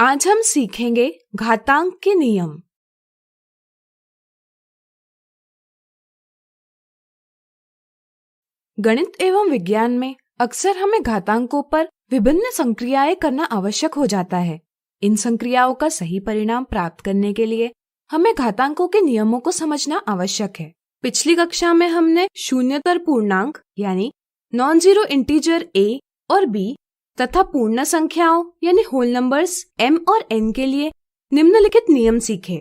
आज हम सीखेंगे घातांक के नियम। गणित एवं विज्ञान में अक्सर हमें घातांकों पर विभिन्न संक्रियाएं करना आवश्यक हो जाता है। इन संक्रियाओं का सही परिणाम प्राप्त करने के लिए हमें घातांकों के नियमों को समझना आवश्यक है। पिछली कक्षा में हमने शून्यतर पूर्णांक यानी नॉन जीरो इंटीजर a और b तथा पूर्ण संख्याओं यानी होल नंबर्स m और n के लिए निम्नलिखित नियम सीखे।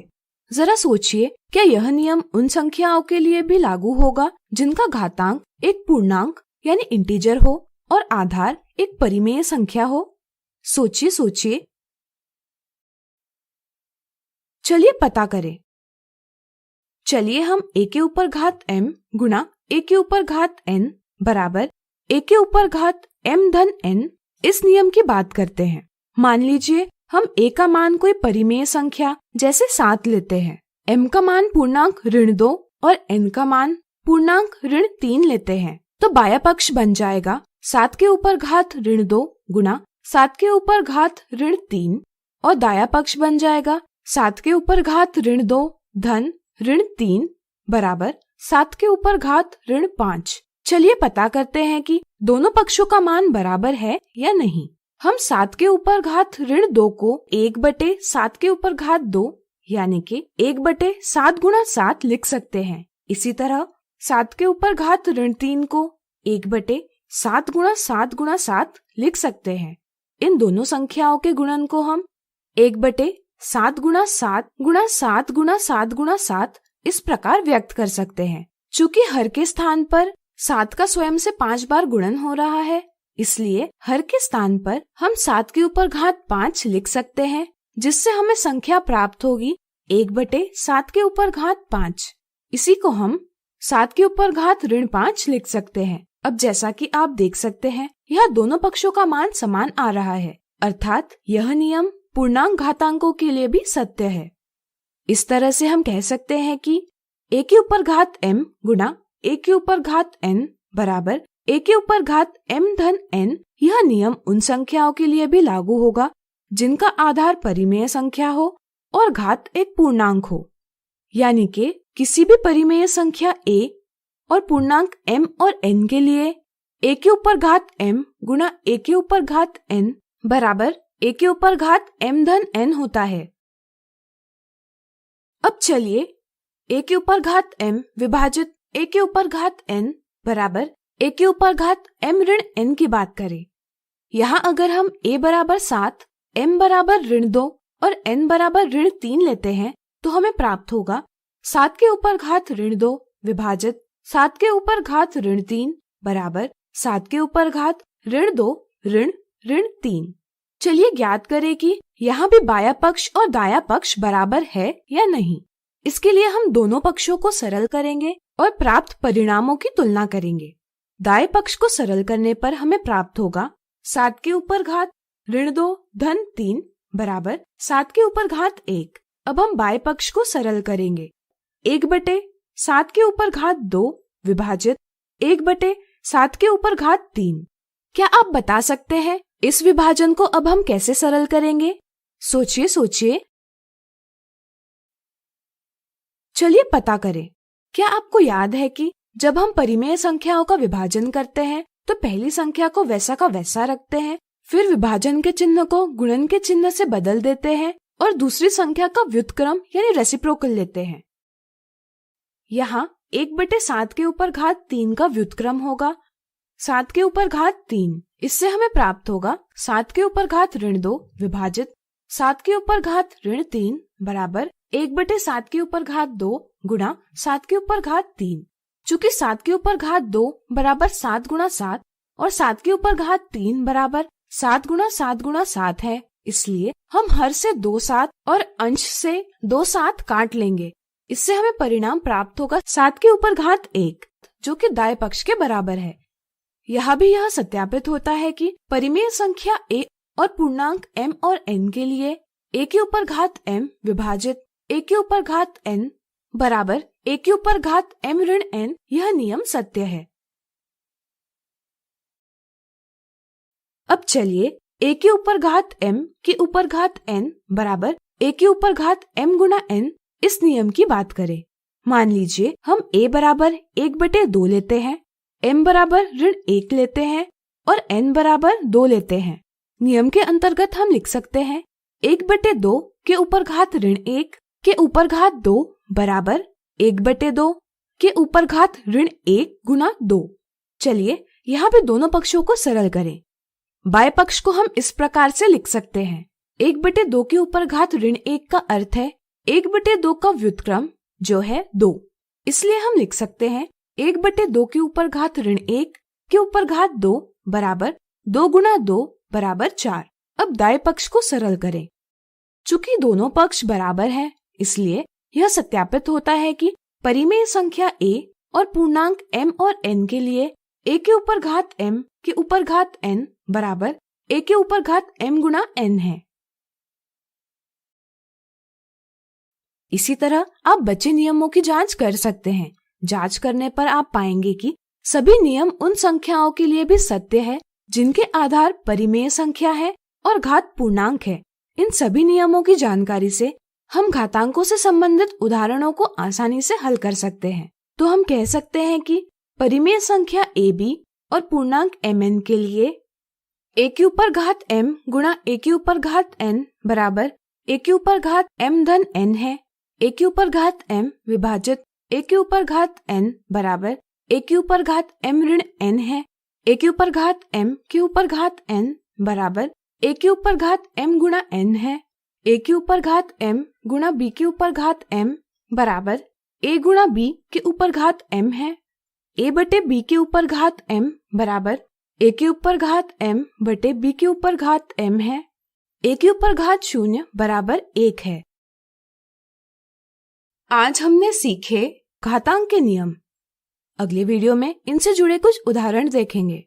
जरा सोचिए, क्या यह नियम उन संख्याओं के लिए भी लागू होगा जिनका घातांक एक पूर्णांक यानी इंटीजर हो और आधार एक परिमेय संख्या हो? सोचिए। चलिए पता करें। चलिए हम a के ऊपर घात m गुणा a के ऊपर घात n बराबर a के ऊपर घात m धन n इस नियम की बात करते हैं। मान लीजिए हम a का मान कोई परिमेय संख्या जैसे 7 लेते हैं, m का मान पूर्णांक ऋण 2 और n का मान पूर्णांक ऋण 3 लेते हैं, तो बायां पक्ष बन जाएगा 7 के ऊपर घात ऋण 2 गुणा 7 के ऊपर घात ऋण 3 और दायां पक्ष बन जाएगा 7 के ऊपर घात ऋण 2 धन ऋण 3 बराबर 7 के ऊपर घात ऋण 5। चलिए पता करते हैं कि दोनों पक्षों का मान बराबर है या नहीं। हम 7 के ऊपर घात ऋण 2 को 1/7 के ऊपर घात 2 यानी कि 1/7 गुणा 7 लिख सकते हैं। इसी तरह 7 के ऊपर घात ऋण 3 को 1/7 गुणा 7 गुणा 7 लिख सकते हैं। इन दोनों संख्याओं के गुणन को हम 1/7 गुणा 7 गुणा 7 गुणा 7 गुणा 7 इस प्रकार व्यक्त कर सकते हैं। चूंकि हर के स्थान पर 7 का स्वयं से 5 बार गुणन हो रहा है, इसलिए हर के स्थान पर हम 7 के ऊपर घात 5 लिख सकते हैं, जिससे हमें संख्या प्राप्त होगी 1/7 के ऊपर घात 5। इसी को हम 7 के ऊपर घात ऋण 5 लिख सकते हैं। अब जैसा कि आप देख सकते हैं, यह दोनों पक्षों का मान समान आ रहा है, अर्थात यह नियम पूर्णांक घातांकों के लिए भी सत्य है। इस तरह से हम कह सकते हैं कि a के ऊपर घात m गुणा a के ऊपर घात n बराबर a के ऊपर घात m धन n। यह नियम उन संख्याओं के लिए भी लागू होगा जिनका आधार परिमेय संख्या हो और घात एक पूर्णांक हो, यानी कि किसी भी परिमेय संख्या a और पूर्णांक m और n के लिए a के ऊपर घात m गुणा a के ऊपर घात n बराबर a के ऊपर घात m धन n होता है। अब चलिए a के ऊपर घात m विभाजित a के ऊपर घात n बराबर a के ऊपर घात m ऋण n की बात करें। यहाँ अगर हम a बराबर 7, m बराबर ऋण 2 और n बराबर ऋण 3 लेते हैं, तो हमें प्राप्त होगा 7 के ऊपर घात ऋण 2 विभाजित 7 के ऊपर घात ऋण 3 बराबर 7 के ऊपर घात ऋण 2 ऋण 3। चलिए ज्ञात करें कि यहाँ भी बायां पक्ष और दायां पक्ष बराबर है या नहीं। इसके लिए हम दोनों पक्षों को सरल करेंगे और प्राप्त परिणामों की तुलना करेंगे। दाएं पक्ष को सरल करने पर हमें प्राप्त होगा 7 के ऊपर घात ऋण 2 धन 3 बराबर 7 के ऊपर घात 1। अब हम बाएं पक्ष को सरल करेंगे। 1/7 के ऊपर घात 2 विभाजित 1/7 के ऊपर घात 3। क्या आप बता सकते हैं इस विभाजन को अब हम कैसे सरल करेंगे? सोचिए। चलिए पता करें। क्या आपको याद है कि जब हम परिमेय संख्याओं का विभाजन करते हैं तो पहली संख्या को वैसा का वैसा रखते हैं, फिर विभाजन के चिन्ह को गुणन के चिन्ह से बदल देते हैं और दूसरी संख्या का व्युत्क्रम यानी रेसिप्रोकल लेते हैं। यहाँ 1/7 के ऊपर घात 3 का व्युत्क्रम होगा 7 के ऊपर घात 3। इससे हमें प्राप्त होगा 7 के ऊपर घात ऋण 2 विभाजित 7 के ऊपर घात ऋण 3 बराबर 1/7 के ऊपर घात 2 गुणा 7 के ऊपर घात 3। चूंकि 7 के ऊपर घात 2 बराबर 7 गुणा 7 और 7 के ऊपर घात 3 बराबर 7 गुणा 7 गुणा 7 है, इसलिए हम हर से 2 7 और अंश से 2 7 काट लेंगे। इससे हमें परिणाम प्राप्त होगा 7 के ऊपर घात 1, जो कि दाएं पक्ष के बराबर है। यहाँ भी यह सत्यापित होता है कि परिमेय संख्या a और पूर्णांक m और n के लिए a के ऊपर घात m विभाजित a के ऊपर घात n बराबर a के ऊपर घात m ऋण n, यह नियम सत्य है। अब चलिए a के ऊपर घात m के ऊपर घात n बराबर a के ऊपर घात m गुना n इस नियम की बात करें। मान लीजिए हम a बराबर 1/2 लेते हैं, m बराबर -1 लेते हैं और n बराबर 2 लेते हैं। नियम के अंतर्गत हम लिख सकते हैं 1/2 के ऊपर घात -1 के ऊपर घात 2 बराबर 1/2 के ऊपर घात -1 गुना 2। चलिए यहाँ पे दोनों पक्षों को सरल करें। बाएं पक्ष को हम इस प्रकार से लिख सकते हैं 1/2 के ऊपर घात -1 का अर्थ है 1/2 का व्युत्क्रम जो है 2। इसलिए हम लिख सकते हैं 1/2 के ऊपर घात ऋण 1 के ऊपर घात 2 बराबर 2 गुना 2 बराबर 4। अब दाएं पक्ष को सरल करें। चूंकि दोनों पक्ष बराबर हैं, इसलिए यह सत्यापित होता है कि परिमेय संख्या a और पूर्णांक m और n के लिए a के ऊपर घात m के ऊपर घात n बराबर a के ऊपर घात m गुना n है। इसी तरह आप बचे नियमों की जांच कर सकते हैं। जांच करने पर आप पाएंगे कि सभी नियम उन संख्याओं के लिए भी सत्य है जिनके आधार परिमेय संख्या है और घात पूर्णांक है। इन सभी नियमों की जानकारी से हम घातांकों से संबंधित उदाहरणों को आसानी से हल कर सकते हैं। तो हम कह सकते हैं कि परिमेय संख्या ab और पूर्णांक mn के लिए a के ऊपर घात m गुणा a के ऊपर घात n बराबर a के ऊपर घात m धन n है। a के ऊपर घात m विभाजित a के ऊपर घात n बराबर a के ऊपर घात m ऋण n है। a के ऊपर घात m के ऊपर घात n बराबर a के ऊपर घात m गुणा n है। a के ऊपर घात m गुणा b के ऊपर घात m बराबर a गुणा b के ऊपर घात m है। a बटे b के ऊपर घात m बराबर a के ऊपर घात m बटे b के ऊपर घात m है। a के ऊपर घात 0 बराबर 1 है। आज हमने सीखे घातांक के नियम। अगले वीडियो में इनसे जुड़े कुछ उदाहरण देखेंगे।